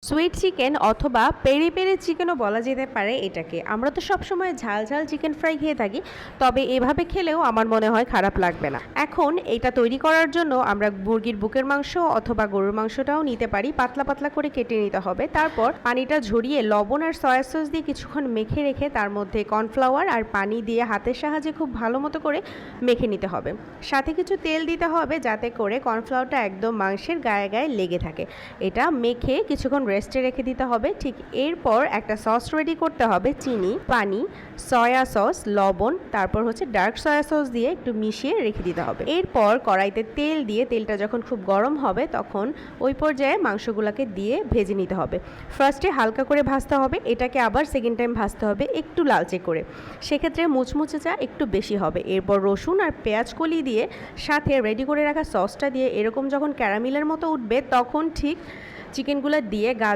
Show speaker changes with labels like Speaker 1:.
Speaker 1: Sweet chicken অথবা peri peri চিকেনও বলা যেতে পারে এটাকে। আমরা তো সবসময় ঝাল ঝাল চিকেন ফ্রাই খেয়ে থাকি, তবে এভাবে খেলেও আমার মনে হয় খারাপ লাগবে না। এখন এটা তৈরি করার জন্য আমরা মুরগির বুকের মাংস অথবা গরুর মাংসটাও নিতে পারি, পাতলা পাতলা করে কেটে নিতে হবে। তারপর পানিটা ঝরিয়ে লবণ আর সয়া সস দিয়ে কিছুক্ষণ মেখে রেখে তার মধ্যে কর্নফ্লাওয়ার আর পানি দিয়ে হাতের সাহায্যে খুব ভালো মতো করে মেখে নিতে হবে। সাথে কিছু তেল দিতে হবে যাতে করে কর্নফ্লাওয়ারটা একদম মাংসের গায়ে গায়ে লেগে থাকে। এটা মেখে কিছুক্ষণ রেস্টে রেখে দিতে হবে। ঠিক এরপর একটা সস রেডি করতে হবে। চিনি, পানি, সয়া সস, লবণ, তারপর ডার্ক সয়া সস দিয়ে একটু মিশিয়ে রেখে দিতে হবে। এরপর কড়াইতে তেল দিয়ে তেলটা যখন খুব গরম হবে তখন ওই পর্যায়ে মাংসগুলোকে দিয়ে ভেজে নিতে হবে। ফার্স্টে হালকা করে ভাজতে হবে, এটাকে আবার সেকেন্ড টাইম ভাজতে হবে একটু লালচে করে, সেক্ষেত্রে মুচমুচে চা একটু বেশি হবে। এরপর রসুন আর পেঁয়াজ কলি দিয়ে সাথে রেডি করে রাখা সসটা দিয়ে এরকম যখন ক্যারামেলের মতো উঠবে তখন ঠিক চিকেনগুলো দিয়ে